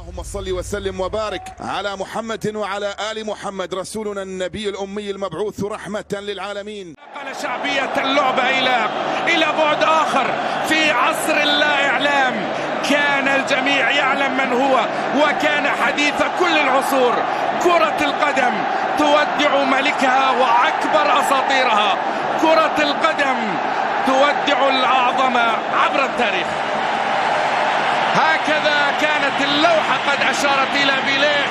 اللهم صل وسلم وبارك على محمد وعلى آل محمد رسولنا النبي الأمي المبعوث رحمة للعالمين. نقل شعبية اللعبة إلى بعد آخر في عصر اللا إعلام. كان الجميع يعلم من هو، وكان حديث كل العصور. كرة القدم تودع ملكها وأكبر أساطيرها. كرة القدم تودع الأعظم عبر التاريخ. هكذا كانت اللوحة قد أشارت إلى بيليه،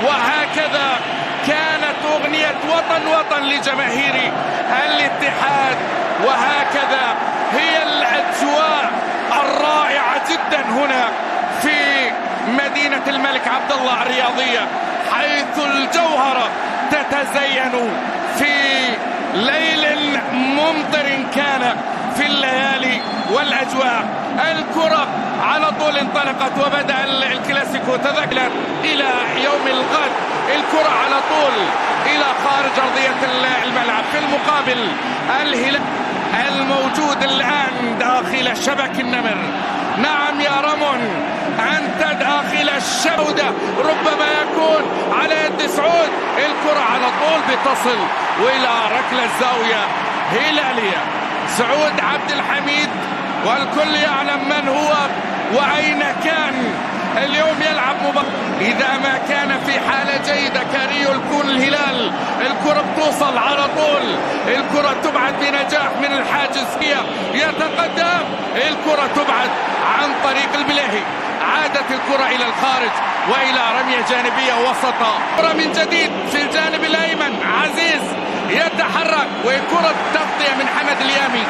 وهكذا كانت أغنية وطن وطن لجماهير الاتحاد، وهكذا هي الأجواء الرائعة جدا هنا في مدينة الملك عبدالله الرياضية، حيث الجوهرة تتزين في ليل ممطر كان في الليالي والأجواء. الكرة على طول انطلقت وبدأ الكلاسيكو تذكر إلى يوم الغد. الكرة على طول إلى خارج أرضية الملعب. في المقابل الهلال الموجود الآن داخل شبك النمر. نعم يا رمون، أنت داخل الشودة، ربما يكون على يد سعود. الكرة على طول بتصل وإلى ركلة الزاوية هلالية. سعود عبد الحميد، والكل يعلم من هو وأين كان اليوم يلعب مباراة. إذا ما كان في حالة جيدة كاريو يكون الهلال. الكرة بتوصل على طول، الكرة تبعد بنجاح من الحاجز، يتقدم، الكرة تبعد عن طريق البليهي. عادت الكرة إلى الخارج وإلى رمية جانبية وسطة. كرة من جديد في الجانب الأيمن، عزيز يتحرك، وكرة تغطية من حمد اليامي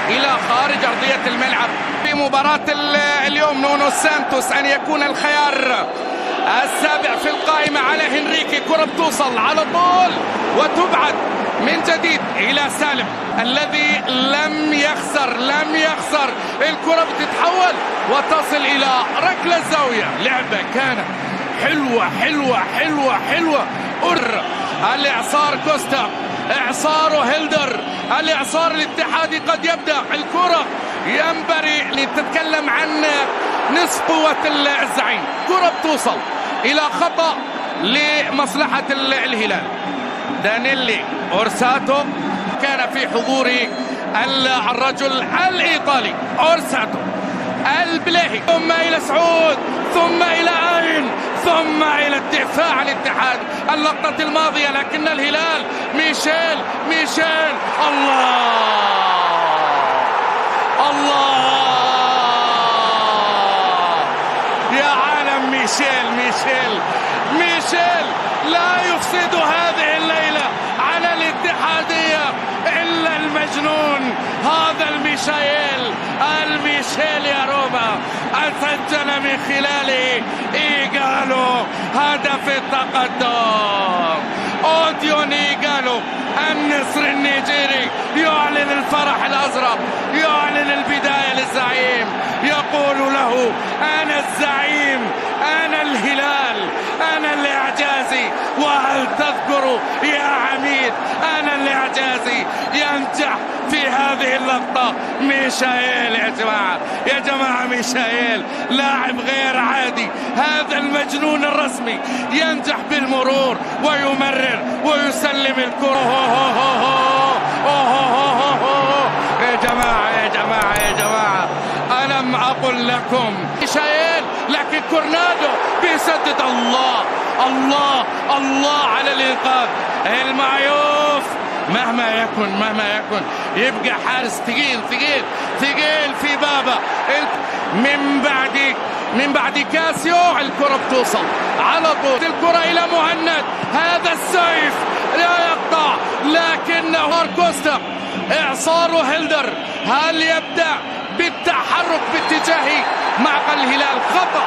إلى خارج أرضية الملعب. في مباراة اليوم نونو سانتوس أن يكون الخيار السابع في القائمة على هنريكي. كرة بتوصل على طول وتبعد من جديد إلى سالم الذي لم يخسر. الكرة بتتحول وتصل إلى ركلة الزاوية. لعبة كانت حلوة. الإعصار كوستا، إعصار هيلدر، الإعصار الاتحادي قد يبدأ. الكرة ينبغي لتتكلم عن نصف قوة الزعيم. كرة بتوصل إلى خطأ لمصلحة الهلال. دانيلي أورساتو كان في حضور الرجل الإيطالي أورساتو. البليهي ثم إلى سعود، ثم إلى آين، ثم إلى الدفاع الاتحاد. اللقطة الماضية لكن الهلال ميشيل الله يا عالم. ميشيل لا يفسد هذه الليلة على الاتحادية إلا المجنون هذا الميشيل يا روما. أسجل من خلاله إيغالو هدف التقدم. أوديون إيغالو النصر النيجيري يعلن الفرح الأزرق، يعلن البداية للزعيم، يقول له أنا الزعيم، أنا الهلال، أنا الإعجازي. وهل تذكر يا عميد أنا الإعجازي؟ ينجح في هذه اللقطة ميشائيل يا جماعة ميشائيل لاعب غير عادي. هذا المجنون الرسمي ينجح بالمرور ويمرر ويسلم الكرة. يا جماعة ألم أقل لكم ميشائيل؟ لكن كورنادو بيسدد. الله على الإنقاذ. المعيوف مهما يكن يبقى حارس ثقيل في بابا. من بعد كاسيو الكرة بتوصل على طول. الكرة إلى مهند، هذا السيف لا يقطع، لكنه كوستا. إعصار هيلدر، هل يبدأ بالتحرك باتجاه معقل الهلال؟ خطأ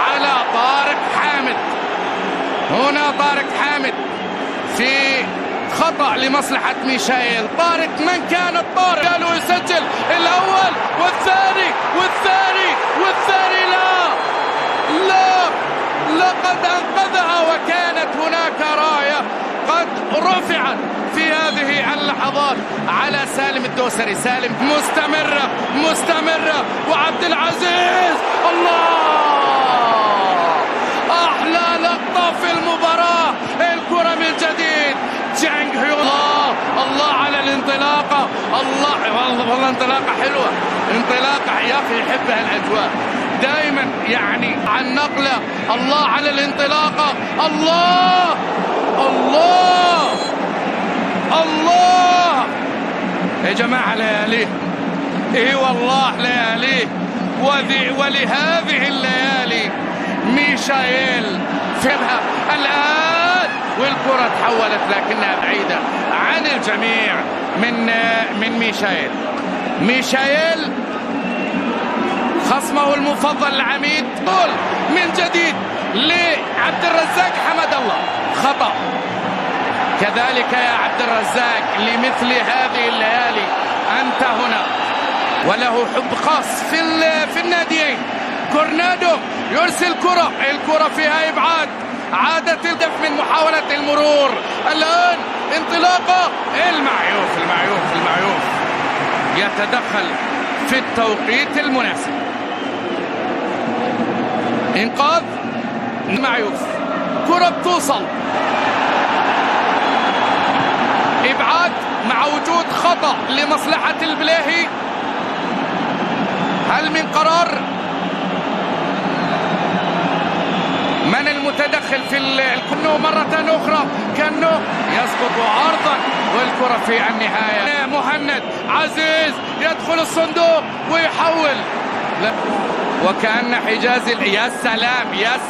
على طارق حامد. هنا طارق حامد في خطأ لمصلحة ميشائيل. طارق من كان طارق؟ قالوا يسجل الأول والثاني. لا لقد أنقذها، وكانت هناك راية قد رفعت في هذه اللحظات على سالم الدوسري. سالم مستمرة وعبد العزيز. انطلاقة، الله والله انطلاقة حلوة، انطلاقة يا أخي يحبها الأجواء دائما يعني عن نقلة. الله على الانطلاقة، الله الله الله يا جماعة لياليه، اي والله لياليه. ولهذه الليالي ميشائيل فيها الآن، والكرة تحولت لكنها بعيدة عن الجميع من ميشائيل خصمه المفضل العميد. جول من جديد لعبد الرزاق حمد الله، خطأ كذلك يا عبد الرزاق لمثل هذه الليالي أنت هنا. وله حب خاص في الناديين. كورنادو يرسل الكرة فيها إبعاد، عادت الهدف من محاولة المرور. الآن انطلاقة، المعيوف يتدخل في التوقيت المناسب. انقاذ المعيوف، كرة بتوصل، إبعاد مع وجود خطأ لمصلحة البلاهي. هل من قرار؟ من المتدخل في الكنو مرة أخرى؟ كنو يسقط عرضا والكرة في النهاية. مهند عزيز يدخل الصندوق ويحول، وكأن حجاز يا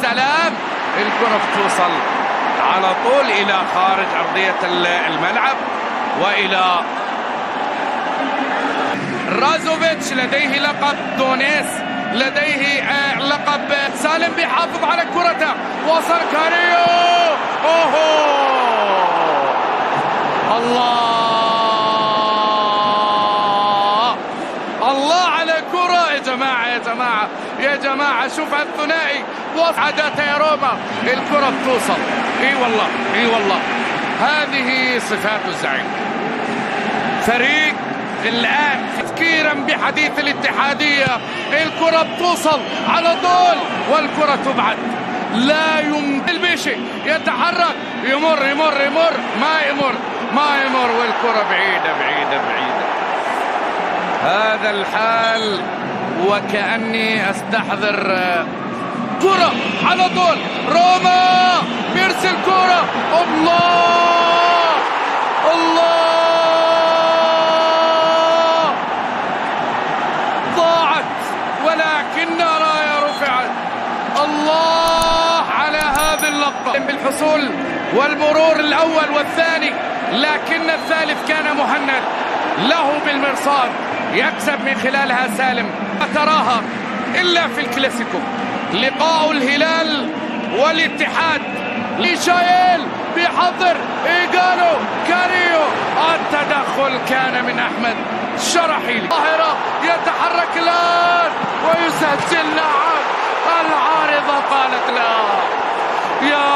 سلام الكرة بتوصل على طول إلى خارج أرضية الملعب وإلى رازوفيتش. لديه لقب دونيس، لديه لقب سالم، بيحافظ على كرته. وصل كاريو، الله على كرة يا جماعة شوف الثنائي وصعدت يا روما، الكرة بتوصل. اي والله هذه صفات الزعيم. فريق الآن تفكيرا بحديث الاتحادية، الكرة بتوصل على طول والكرة تبعد. لا يمكن البيشي يتحرك، يمر ما يمر والكرة بعيدة. هذا الحال وكأني استحضر كرة على طول. روما بيرسل كرة، الله ضاعت ولكنها راية رفعت. الله على هذه اللقطة بالحصول والمرور الأول والثاني، لكن الثالث كان مهند له بالمرصاد، يكسب من خلالها سالم. لا تراها إلا في الكلاسيكو، لقاء الهلال والاتحاد. ميشائيل بيحضر، إيجالو كاريو، التدخل كان من أحمد شرحيلي. ظاهرة يتحرك الآن ويسجل. نعم العارضة قالت لا. يا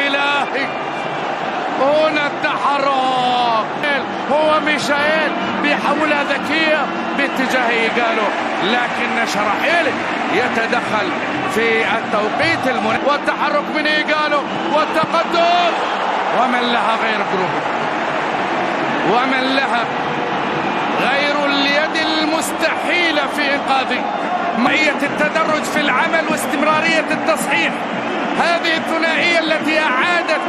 إلهي هنا التحرك. هو ميشائيل بيحولها ذكية باتجاه إيجالو، لكن شرحيلي يتدخل في التوقيت المناسب. والتحرك من إيجالو والتقدم، ومن لها غير جروب، ومن لها غير اليد المستحيلة في إنقاذه. معية التدرج في العمل واستمرارية التصحيح، هذه الثنائية التي أعادت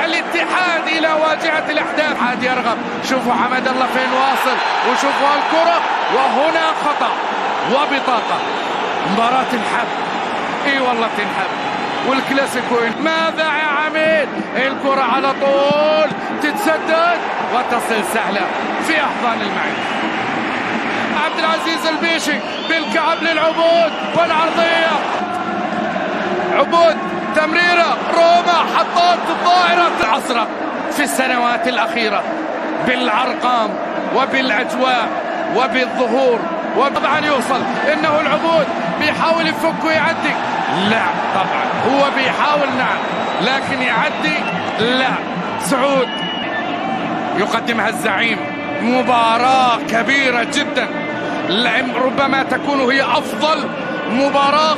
الاتحاد إلى واجهة الأحداث. عاد يرغب، شوفوا حمد الله فين واصل، وشوفوا الكرة، وهنا خطأ وبطاقة. مباراة تنحب، اي والله تنحب. والكلاسيكو ماذا يا عميد؟ الكرة على طول تتسدد وتصل سهلة في أحضان المعين. عبد العزيز البيشي بالكعب للعبود والعرضية، عبود تمريرة، روما حطات الظاهرة العصرة في السنوات الأخيرة بالأرقام وبالأجواء وبالظهور. وطبعا يوصل، إنه العبود بيحاول يفك ويعدي، لا طبعا هو بيحاول نعم، لكن يعدي لا. سعود يقدمها الزعيم، مباراة كبيرة جدا، ربما تكون هي أفضل مباراة